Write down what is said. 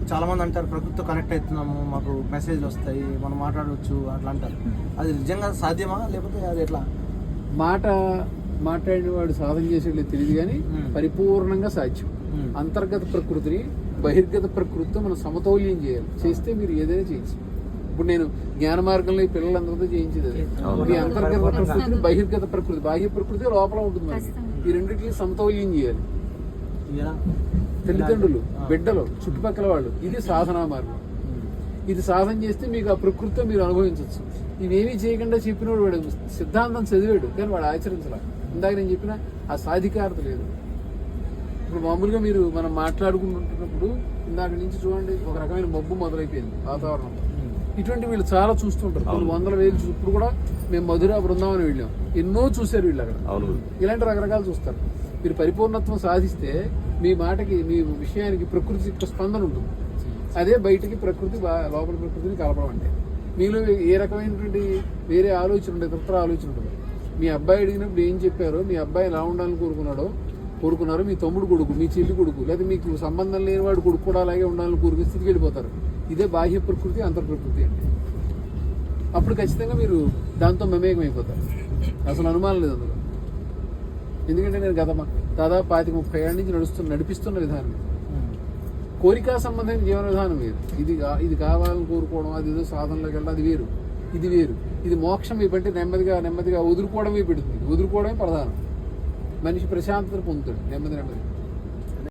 చాలా మంది అంటారు ప్రకృతితో కనెక్ట్ అవుతున్నాము, మాకు మెసేజ్లు వస్తాయి, మనం మాట్లాడవచ్చు అట్లా అంటారు. అది నిజంగా సాధ్యమా లేకపోతే అది ఎట్లా? మాట్లాడినవాడు సాధన చేసేది తెలియదు కానీ పరిపూర్ణంగా సాధ్యం. అంతర్గత ప్రకృతిని బహిర్గత ప్రకృతితో మనం సమతౌల్యం చేయాలి. చేస్తే మీరు ఏదైనా చేయొచ్చు. ఇప్పుడు నేను జ్ఞాన మార్గంలో ఈ పిల్లలందరితో చేయించేది ఈ అంతర్గత ప్రకృతిని బహిర్గత ప్రకృతి, బాహ్య ప్రకృతి లోపల ఉంటుంది. మనకి ఈ రెండింటిని సమతౌల్యం చేయాలి. తల్లిదండ్రులు, బిడ్డలు, చుట్టుపక్కల వాళ్ళు, ఇది సాధనా మార్గం. ఇది సాధన చేస్తే మీకు ఆ ప్రకృతితో మీరు అనుభవించవచ్చు. ఇవేమీ చేయకుండా చెప్పినవాడు వాడు సిద్ధాంతం చదివాడు కానీ వాడు ఆచరించాల. ఇందాక నేను చెప్పిన ఆ సాధికారత లేదు. ఇప్పుడు మామూలుగా మనం మాట్లాడుకుంటున్నప్పుడు ఇందాక నుంచి చూడండి ఒక రకమైన మబ్బు మొదలైపోయింది వాతావరణం. ఇటువంటి వీళ్ళు చాలా చూస్తుంటారు, కొన్ని వందల వేలు. ఇప్పుడు కూడా మేము మధుర బృందావనం వెళ్ళాం, ఎన్నో చూశారు వీళ్ళు అక్కడ. ఇలాంటి రకరకాలు చూస్తారు. మీరు పరిపూర్ణత్వం సాధిస్తే మీ మాటకి, మీ విషయానికి ప్రకృతి యొక్క స్పందన ఉంటుంది. అదే బయటికి ప్రకృతి, లోపల ప్రకృతిని కలపడం అంటే. మీలో ఏ రకమైనటువంటి వేరే ఆలోచన ఉండదు, ఇతర ఆలోచన ఉండదు. మీ అబ్బాయి అడిగినప్పుడు ఏం చెప్పారో, మీ అబ్బాయి ఎలా ఉండాలని కోరుకున్నారో, మీ తమ్ముడు కొడుకు, మీ చెల్లి కొడుకు, లేదా మీకు సంబంధం లేని వాడు కొడుకు కూడా అలాగే ఉండాలని కోరుకునే స్థితికి వెళ్ళిపోతారు. ఇదే బాహ్య ప్రకృతి, అంతర్ ప్రకృతి అంటే. అప్పుడు ఖచ్చితంగా మీరు దాంతో మమేకమైపోతారు, అసలు అనుమానం లేదు అందులో. ఎందుకంటే నేను దాదాపు 25-30 ఏళ్ళ నుంచి నడిపిస్తున్న విధానం. కోరికా సంబంధమైన జీవన విధానం వేరు. ఇది కావాలని కోరుకోవడం, అది ఏదో సాధనలోకి వెళ్ళడం, అది వేరు. ఇది వేరు. ఇది మోక్షం ఇవ్వంటే నెమ్మదిగా వదులుకోవడమే పెడుతుంది. వదులుకోవడమే ప్రధానం. మనిషి ప్రశాంతత పొందుతాడు నెమ్మదిగా.